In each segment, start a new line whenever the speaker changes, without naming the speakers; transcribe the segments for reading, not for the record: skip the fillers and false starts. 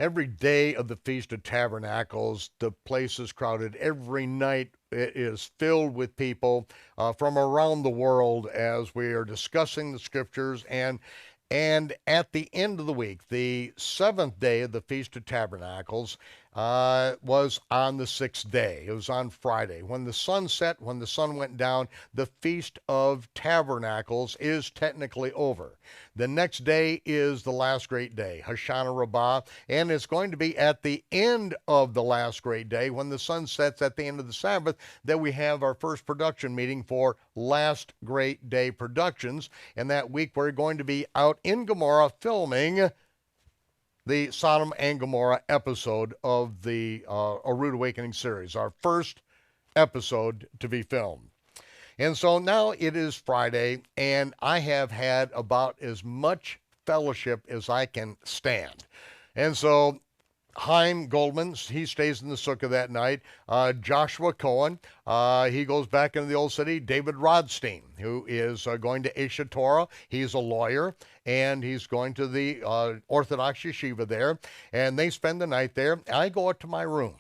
Every day of the Feast of Tabernacles, the place is crowded. Every night it is filled with people from around the world as we are discussing the scriptures. And at the end of the week, the seventh day of the Feast of Tabernacles was on the sixth day. It was on Friday. When the sun set, when the sun went down, the Feast of Tabernacles is technically over. The next day is the last great day, Hoshana Rabbah, and it's going to be at the end of the last great day, when the sun sets at the end of the Sabbath, that we have our first production meeting for Last Great Day Productions. And that week we're going to be out in Gomorrah filming the Sodom and Gomorrah episode of the A Rood Awakening series, our first episode to be filmed. And so now it is Friday, and I have had about as much fellowship as I can stand. And so Chaim Goldman, he stays in the sukkah that night. Joshua Cohen, he goes back into the old city. David Rodstein, who is going to Esha Torah. He's a lawyer, and he's going to the Orthodox yeshiva there. And they spend the night there. I go up to my room,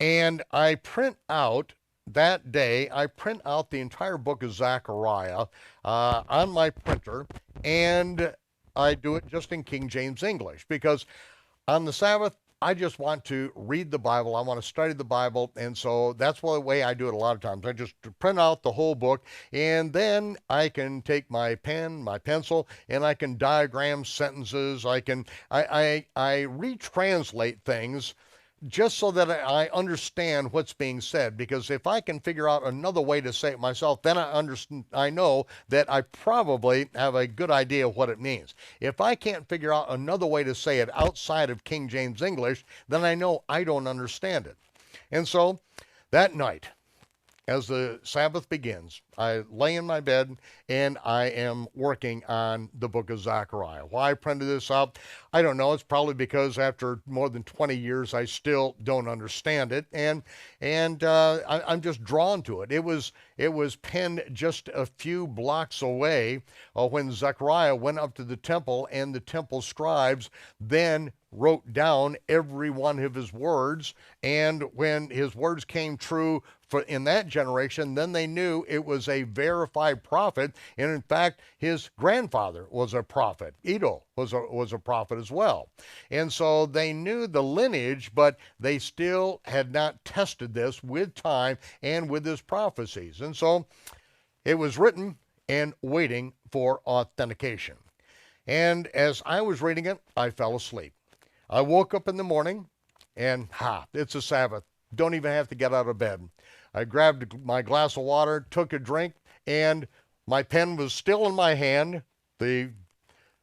and I print out that day, I print out the entire book of Zechariah on my printer, and I do it just in King James English, because on the Sabbath, I just want to read the Bible. I want to study the Bible, and so that's the way I do it a lot of times. I just print out the whole book, and then I can take my pen, my pencil, and I can diagram sentences. I retranslate things just so that I understand what's being said, because if I can figure out another way to say it myself, then I know that I probably have a good idea of what it means. If I can't figure out another way to say it outside of King James English, then I know I don't understand it. And so that night, as the Sabbath begins, I lay in my bed and I am working on the book of Zechariah. Why I printed this out, I don't know. It's probably because after more than 20 years, I still don't understand it, and I'm just drawn to it. It was penned just a few blocks away when Zechariah went up to the temple, and the temple scribes then wrote down every one of his words, and when his words came true in that generation, then they knew it was a verified prophet. And in fact, his grandfather was a prophet. Edo was a prophet as well. And so they knew the lineage, but they still had not tested this with time and with his prophecies. And so it was written and waiting for authentication. And as I was reading it, I fell asleep. I woke up in the morning, and it's a Sabbath. Don't even have to get out of bed. I grabbed my glass of water, took a drink, and my pen was still in my hand. The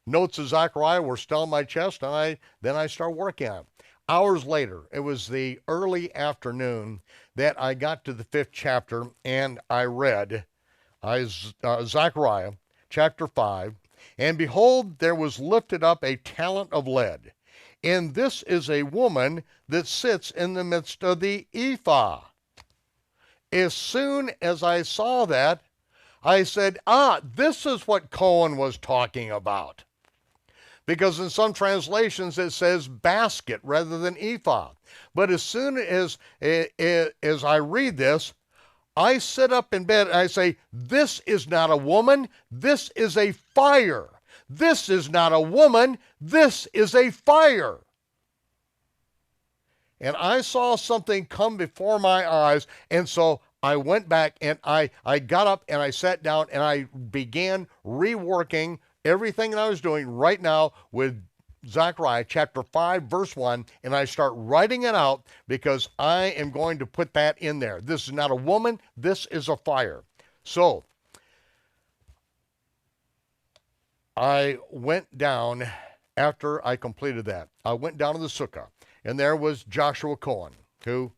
notes of Zechariah were still in my chest, and then I started working on it. Hours later, it was the early afternoon that I got to the 5th chapter, and I read Zechariah chapter 5, and behold, there was lifted up a talent of lead, and this is a woman that sits in the midst of the ephah. As soon as I saw that, I said, this is what Cohen was talking about. Because in some translations it says basket rather than ephah. But as soon as I read this, I sit up in bed and I say, this is not a woman, this is a fire. This is not a woman, this is a fire. And I saw something come before my eyes, and so I went back and I got up and I sat down and I began reworking everything that I was doing right now with Zechariah chapter 5, verse 1, and I start writing it out because I am going to put that in there. This is not a woman, this is a fire. So I went down after I completed that. I went down to the sukkah, and there was Joshua Cohen, who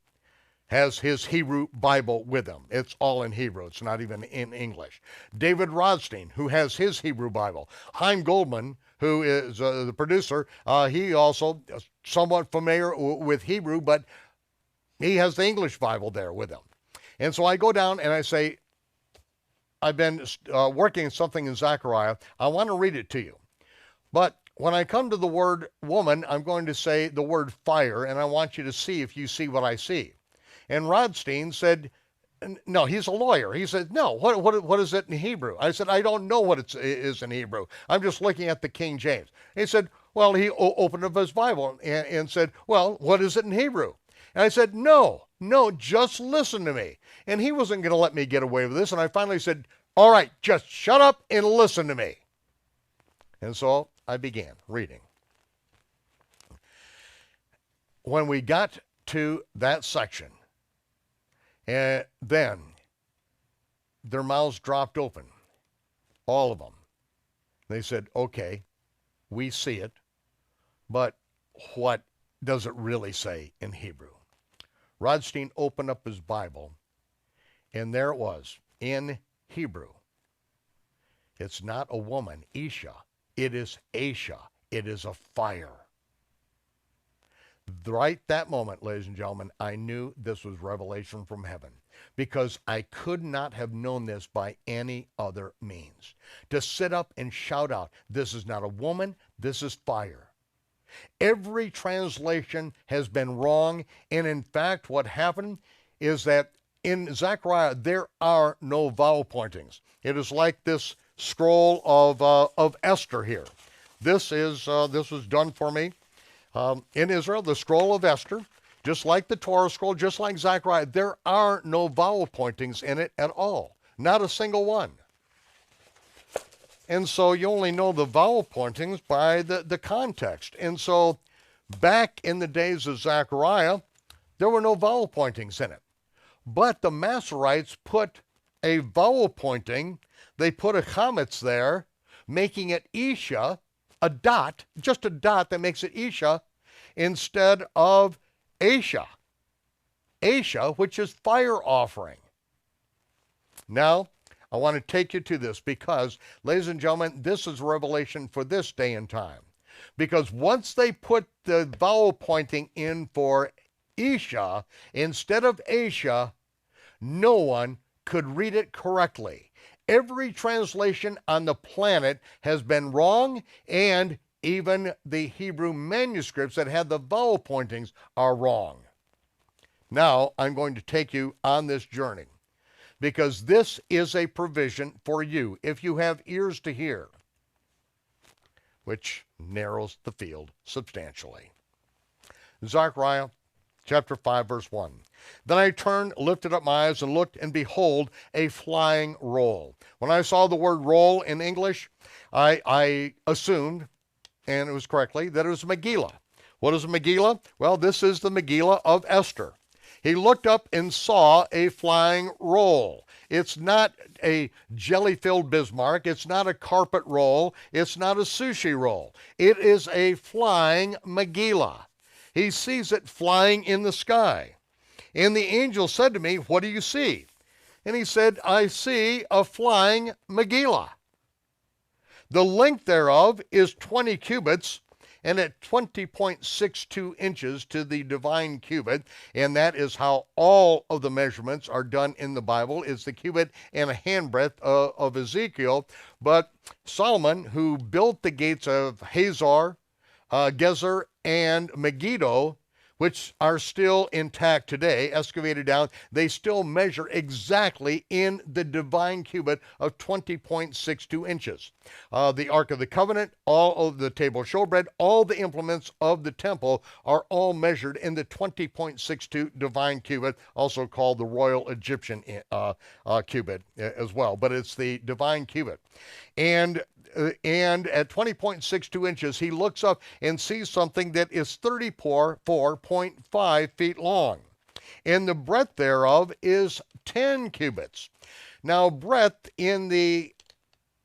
has his Hebrew Bible with him. It's all in Hebrew, it's not even in English. David Rodstein, who has his Hebrew Bible. Chaim Goldman, who is the producer, he also is somewhat familiar with Hebrew, but he has the English Bible there with him. And so I go down and I say, I've been working something in Zechariah, I want to read it to you. But When I come to the word woman, I'm going to say the word fire, and I want you to see if you see what I see. And Rodstein said, no, he's a lawyer. He said, no, what is it in Hebrew? I said, I don't know what it is in Hebrew. I'm just looking at the King James. He said, well, he opened up his Bible and said, well, what is it in Hebrew? And I said, no, just listen to me. And he wasn't going to let me get away with this. And I finally said, all right, just shut up and listen to me. And so I began reading. When we got to that section, and then their mouths dropped open, all of them. They said, okay, we see it, but what does it really say in Hebrew? Rodstein opened up his Bible, and there it was, in Hebrew. It's not a woman, Isha. It is Asha. It is a fire. Right that moment, ladies and gentlemen, I knew this was revelation from heaven, because I could not have known this by any other means. To sit up and shout out, this is not a woman, this is fire. Every translation has been wrong, and in fact, what happened is that in Zechariah, there are no vowel pointings. It is like this scroll of Esther here. This was done for me in Israel, the scroll of Esther, just like the Torah scroll, just like Zechariah. There are no vowel pointings in it at all, not a single one. And so you only know the vowel pointings by the context. And so back in the days of Zechariah, there were no vowel pointings in it. But the Masoretes put a vowel pointing, they put a chametz there, making it Isha, a dot, just a dot that makes it Isha, instead of Asha. Asha, which is fire offering. Now, I want to take you to this because, ladies and gentlemen, this is revelation for this day and time. Because once they put the vowel pointing in for Isha instead of Asha, no one could read it correctly. Every translation on the planet has been wrong, and even the Hebrew manuscripts that had the vowel pointings are wrong. Now, I'm going to take you on this journey, because this is a provision for you, if you have ears to hear, which narrows the field substantially. Zechariah chapter 5, verse 1. Then I turned, lifted up my eyes, and looked, and behold, a flying roll. When I saw the word roll in English, I assumed, and it was correctly, that it was Megillah. What is a Megillah? Well, this is the Megillah of Esther. He looked up and saw a flying roll. It's not a jelly-filled Bismarck. It's not a carpet roll. It's not a sushi roll. It is a flying Megillah. He sees it flying in the sky. And the angel said to me, what do you see? And he said, I see a flying Megillah. The length thereof is 20 cubits, and at 20.62 inches to the divine cubit, and that is how all of the measurements are done in the Bible, is the cubit and a handbreadth of Ezekiel. But Solomon, who built the gates of Hazor, Gezer, and Megiddo, which are still intact today, excavated down, they still measure exactly in the divine cubit of 20.62 inches. The Ark of the Covenant, all of the table of showbread, all the implements of the temple are all measured in the 20.62 divine cubit, also called the royal Egyptian cubit as well, but it's the divine cubit. And at 20.62 inches, he looks up and sees something that is 34.5 feet long. And the breadth thereof is 10 cubits. Now, breadth in the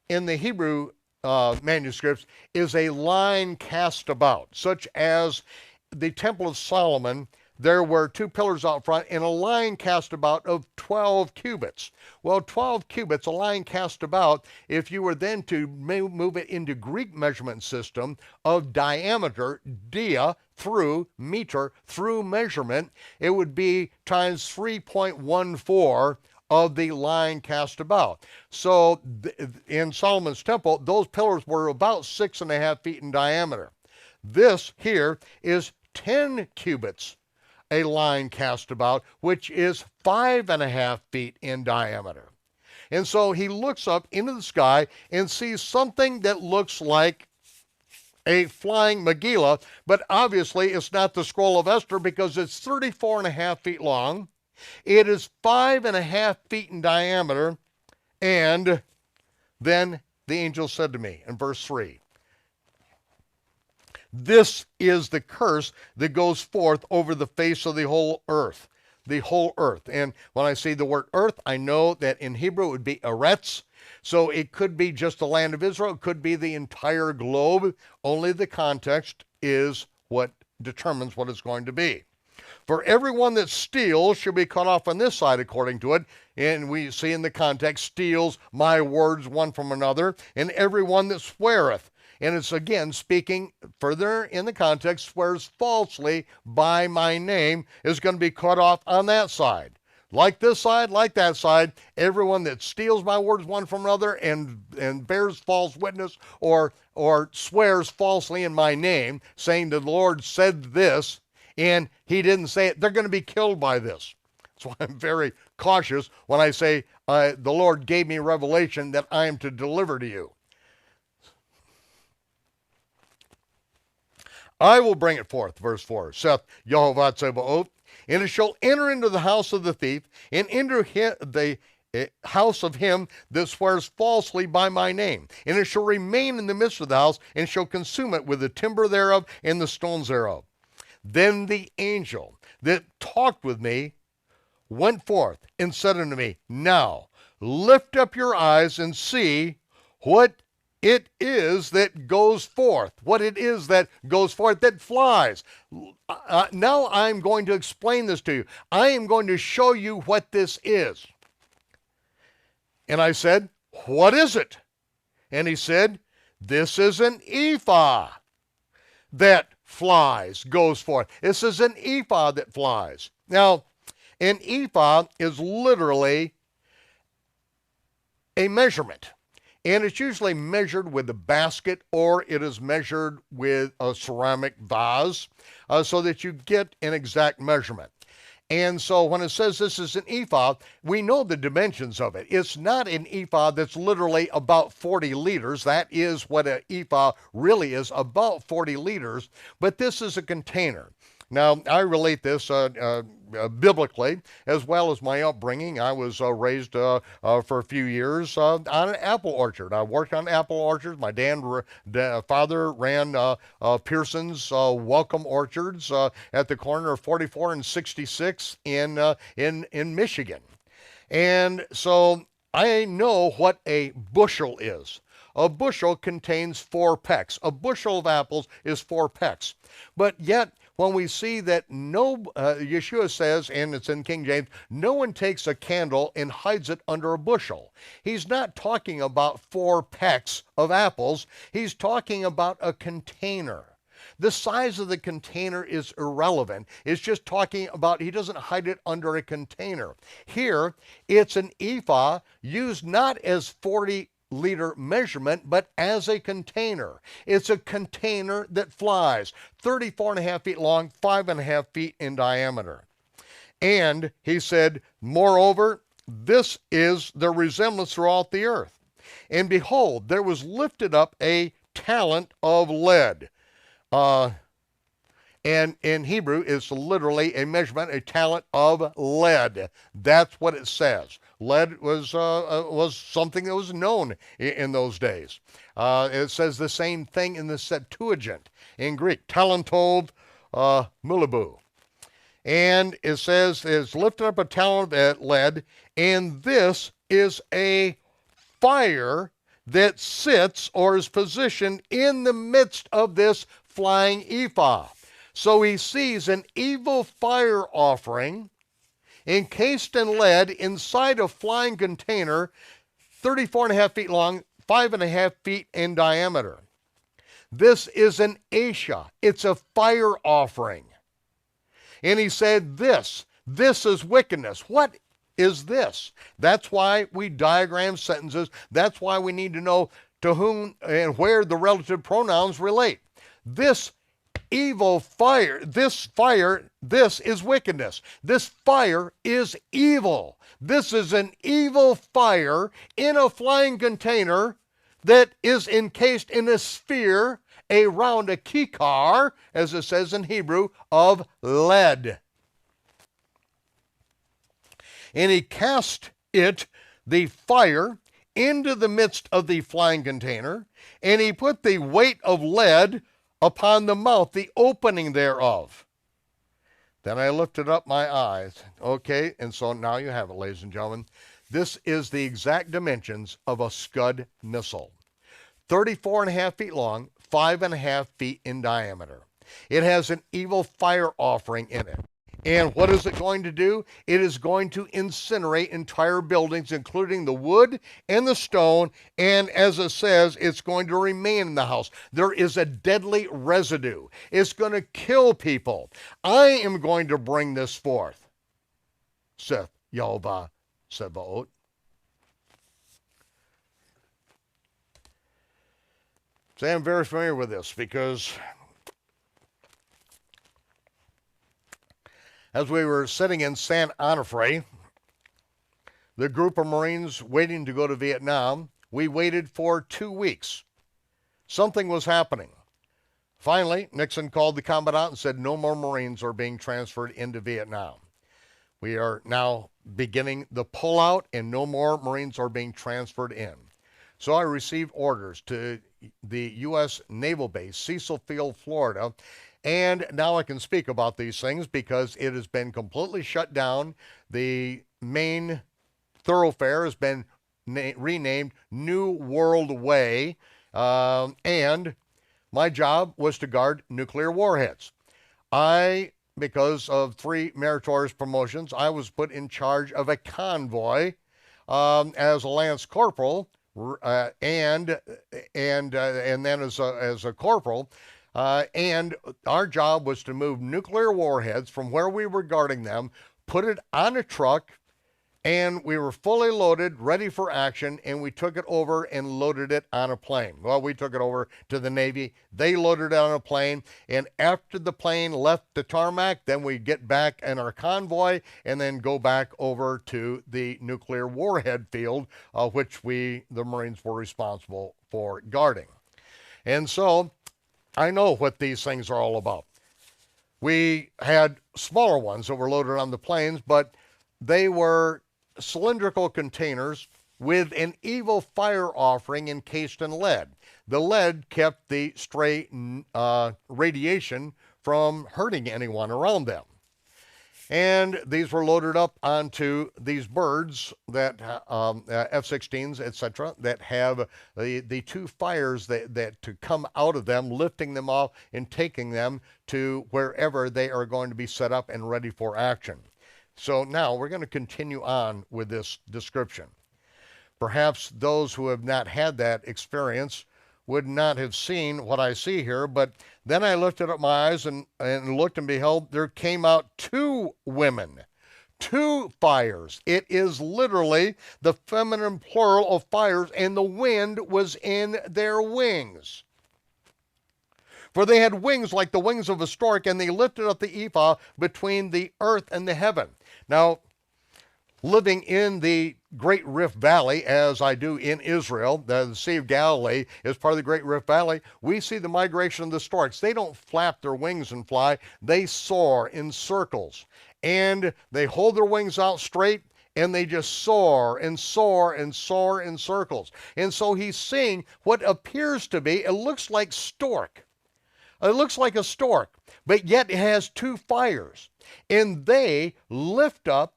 Hebrew manuscripts is a line cast about, such as the Temple of Solomon. There were two pillars out front and a line cast about of 12 cubits. Well, 12 cubits, a line cast about, if you were then to move it into Greek measurement system of diameter, dia, through meter, through measurement, it would be times 3.14 of the line cast about. So in Solomon's temple, those pillars were about 6.5 feet in diameter. This here is 10 cubits, a line cast about, which is 5.5 feet in diameter. And so he looks up into the sky and sees something that looks like a flying Megillah, but obviously it's not the scroll of Esther because it's 34.5 feet long. It is 5.5 feet in diameter. And then the angel said to me in verse 3, this is the curse that goes forth over the face of the whole earth. The whole earth. And when I say the word earth, I know that in Hebrew it would be eretz. So it could be just the land of Israel. It could be the entire globe. Only the context is what determines what it's going to be. For everyone that steals shall be cut off on this side according to it. And we see in the context, steals my words one from another. And everyone that sweareth. And it's again speaking further in the context, swears falsely by my name is going to be cut off on that side. Like this side, like that side, everyone that steals my words one from another and bears false witness or swears falsely in my name, saying the Lord said this, and he didn't say it, they're going to be killed by this. So I'm very cautious when I say the Lord gave me revelation that I am to deliver to you. I will bring it forth, verse 4, saith Yehovah Tzebaoth, and it shall enter into the house of the thief, and enter the house of him that swears falsely by my name. And it shall remain in the midst of the house, and shall consume it with the timber thereof and the stones thereof. Then the angel that talked with me went forth and said unto me, now lift up your eyes and see what it is that goes forth, what it is that goes forth that flies. Now I'm going to explain this to you. I am going to show you what this is. And I said, what is it? And he said, this is an ephah that flies, goes forth. This is an ephah that flies. Now, an ephah is literally a measurement. And it's usually measured with a basket or it is measured with a ceramic vase so that you get an exact measurement. And so when it says this is an ephah, we know the dimensions of it. It's not an ephah that's literally about 40 liters. That is what an ephah really is, about 40 liters. But this is a container. Now, I relate this biblically, as well as my upbringing. I was raised for a few years on an apple orchard. I worked on apple orchards. My father ran Pearson's Welcome Orchards at the corner of 44 and 66 in Michigan. And so I know what a bushel is. A bushel contains 4 pecks. A bushel of apples is 4 pecks. But yet, when we see that Yeshua says, and it's in King James, no one takes a candle and hides it under a bushel. He's not talking about 4 pecks of apples. He's talking about a container. The size of the container is irrelevant. It's just talking about he doesn't hide it under a container. Here, it's an ephah used not as 40-liter measurement, but as a container. It's a container that flies, 34.5 feet long, 5.5 feet in diameter. And he said, moreover, this is the resemblance throughout the earth. And behold, there was lifted up a talent of lead. And in Hebrew, it's literally a measurement, a talent of lead. That's what it says. Lead was something that was known in those days. It says the same thing in the Septuagint in Greek, talentov mulibu. And it says, it's lifted up a talent of lead, and this is a fire that sits or is positioned in the midst of this flying ephah. So he sees an evil fire offering encased in lead inside a flying container, 34.5 feet long, 5.5 feet in diameter. This is an asha. It's a fire offering. And he said this is wickedness. What is this. That's why we diagram sentences. That's why we need to know to whom and where the relative pronouns relate. This evil fire, this is wickedness. This fire is evil. This is an evil fire in a flying container that is encased in a sphere around a kikar, as it says in Hebrew, of lead. And he cast it, the fire, into the midst of the flying container, and he put the weight of lead upon the mouth, the opening thereof. Then I lifted up my eyes. Okay, and so now you have it, ladies and gentlemen. This is the exact dimensions of a Scud missile. 34.5 feet long, 5.5 feet in diameter. It has an evil fire offering in it. And what is it going to do? It is going to incinerate entire buildings, including the wood and the stone, and as it says, it's going to remain in the house. There is a deadly residue. It's going to kill people. I am going to bring this forth, saith Yehovah Sebaot. So I'm very familiar with this because as we were sitting in San Onofre, the group of Marines waiting to go to Vietnam, we waited for 2 weeks. Something was happening. Finally, Nixon called the commandant and said no more Marines are being transferred into Vietnam. We are now beginning the pullout and no more Marines are being transferred in. So I received orders to the U.S. Naval Base, Cecil Field, Florida, and now I can speak about these things because it has been completely shut down. The main thoroughfare has been renamed New World Way, and my job was to guard nuclear warheads. Because of 3 meritorious promotions, I was put in charge of a convoy as a lance corporal, and then as a corporal. And our job was to move nuclear warheads from where we were guarding them, put it on a truck, and we were fully loaded, ready for action, and we took it over and loaded it on a plane. Well, we took it over to the Navy. They loaded it on a plane, and after the plane left the tarmac, then we get back in our convoy and then go back over to the nuclear warhead field, which the Marines were responsible for guarding. And so I know what these things are all about. We had smaller ones that were loaded on the planes, but they were cylindrical containers with an evil fire offering encased in lead. The lead kept the stray radiation from hurting anyone around them. And these were loaded up onto these birds that F-16s, etc., that have the 2 fires that to come out of them, lifting them off and taking them to wherever they are going to be set up and ready for action. So now we're going to continue on with this description. Perhaps those who have not had that experience would not have seen what I see here, but then I lifted up my eyes and looked, and behold, there came out 2 women, 2 fires. It is literally the feminine plural of fires, and the wind was in their wings. For they had wings like the wings of a stork, and they lifted up the ephah between the earth and the heaven. Now, living in the Great Rift Valley, as I do in Israel, the Sea of Galilee is part of the Great Rift Valley, we see the migration of the storks. They don't flap their wings and fly, they soar in circles. And they hold their wings out straight, and they just soar and soar and soar in circles. And so he's seeing what appears to be, it looks like stork. It looks like a stork, but yet it has 2 fires. And they lift up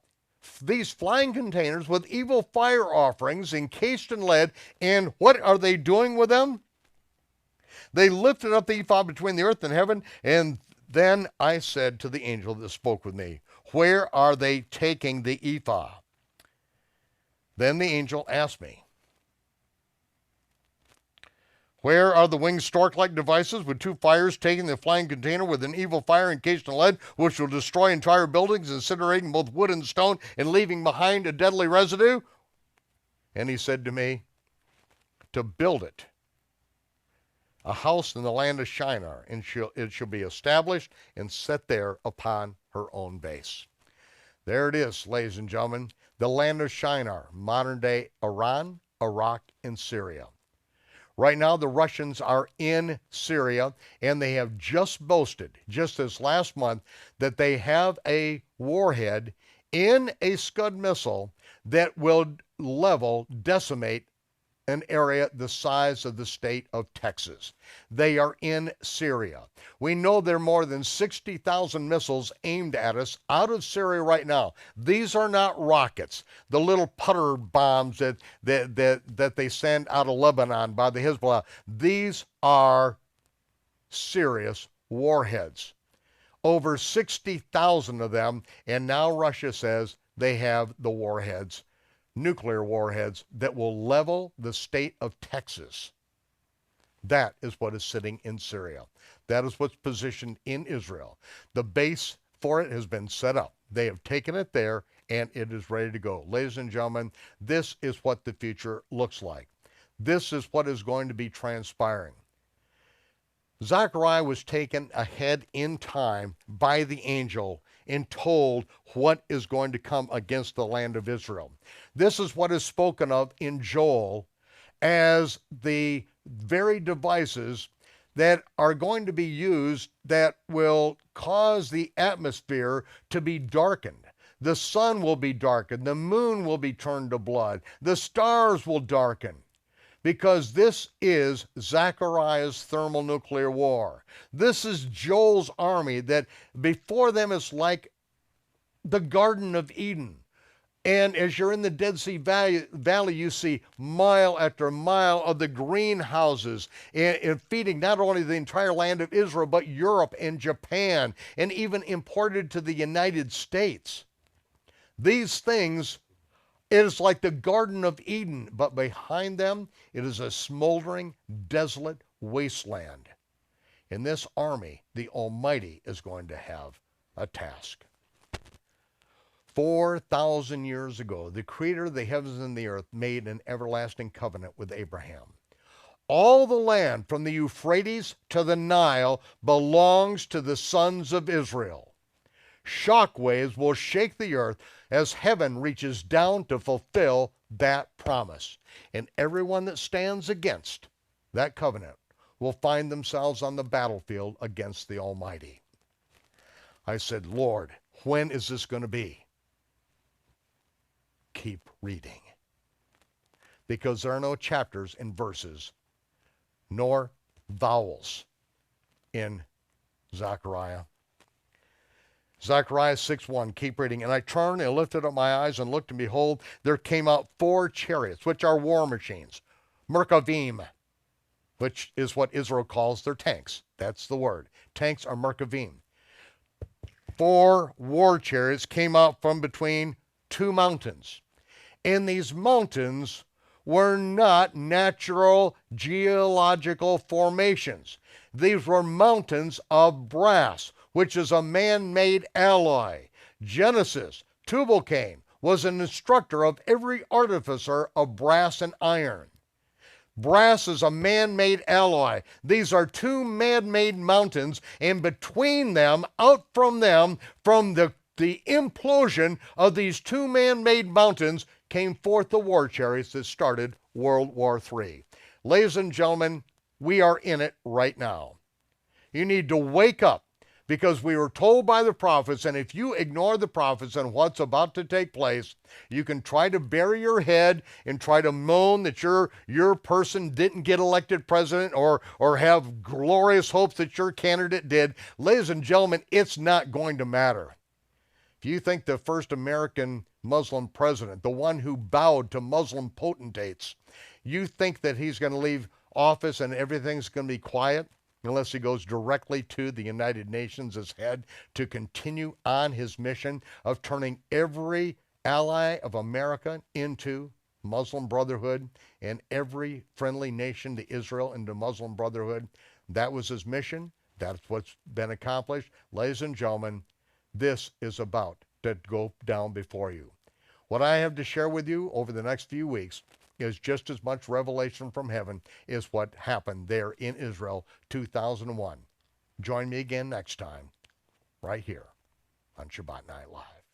these flying containers with evil fire offerings encased in lead, and what are they doing with them? They lifted up the ephod between the earth and heaven, and then I said to the angel that spoke with me, where are they taking the ephod? Then the angel asked me, Where are the winged stork-like devices with two fires taking the flying container with an evil fire encased in lead, which will destroy entire buildings, incinerating both wood and stone, and leaving behind a deadly residue? And he said to me, to build it, a house in the land of Shinar, and it shall be established and set there upon her own base. There it is, ladies and gentlemen, the land of Shinar, modern-day Iran, Iraq, and Syria. Right now, the Russians are in Syria, and they have just boasted, just this last month, that they have a warhead in a Scud missile that will decimate an area the size of the state of Texas. They are in Syria. We know there are more than 60,000 missiles aimed at us out of Syria right now. These are not rockets, the little putter bombs that they send out of Lebanon by the Hezbollah. These are serious warheads. Over 60,000 of them, and now Russia says they have the warheads, nuclear warheads, that will level the state of Texas. That is what is sitting in Syria. That is what's positioned in Israel. The base for it has been set up. They have taken it there, and it is ready to go. Ladies and gentlemen, this is what the future looks like. This is what is going to be transpiring. Zechariah was taken ahead in time by the angel and told what is going to come against the land of Israel. This is what is spoken of in Joel as the very devices that are going to be used that will cause the atmosphere to be darkened. The sun will be darkened, the moon will be turned to blood, the stars will darken. Because this is Zechariah's thermonuclear war. This is Joel's army that before them is like the Garden of Eden. And as you're in the Dead Sea Valley, you see mile after mile of the greenhouses and feeding not only the entire land of Israel, but Europe and Japan, and even imported to the United States. These things, it is like the Garden of Eden, but behind them, it is a smoldering, desolate wasteland. In this army, the Almighty is going to have a task. 4,000 years ago, the Creator of the heavens and the earth made an everlasting covenant with Abraham. All the land from the Euphrates to the Nile belongs to the sons of Israel. Shockwaves will shake the earth as heaven reaches down to fulfill that promise. And everyone that stands against that covenant will find themselves on the battlefield against the Almighty. I said, Lord, when is this going to be? Keep reading. Because there are no chapters and verses, nor vowels in Zechariah. Zechariah 6:1, keep reading. And I turned and lifted up my eyes and looked, and behold, there came out 4 chariots, which are war machines, Merkavim, which is what Israel calls their tanks. That's the word. Tanks are Merkavim. 4 war chariots came out from between 2 mountains. And these mountains were not natural geological formations. These were mountains of brass, which is a man-made alloy. Genesis, Tubal-Cain, was an instructor of every artificer of brass and iron. Brass is a man-made alloy. These are 2 man-made mountains, and between them, out from them, from the implosion of these 2 man-made mountains, came forth the war chariots that started World War III. Ladies and gentlemen, we are in it right now. You need to wake up, because we were told by the prophets, and if you ignore the prophets and what's about to take place, you can try to bury your head and try to moan that your person didn't get elected president or have glorious hopes that your candidate did. Ladies and gentlemen, it's not going to matter. If you think the first American Muslim president, the one who bowed to Muslim potentates, you think that he's going to leave office and everything's going to be quiet unless he goes directly to the United Nations as head to continue on his mission of turning every ally of America into Muslim Brotherhood, and every friendly nation to Israel and the Muslim Brotherhood. That was his mission. That's what's been accomplished. Ladies and gentlemen, this is about to go down before you. What I have to share with you over the next few weeks is just as much revelation from heaven as what happened there in Israel 2001. Join me again next time, right here on Shabbat Night Live.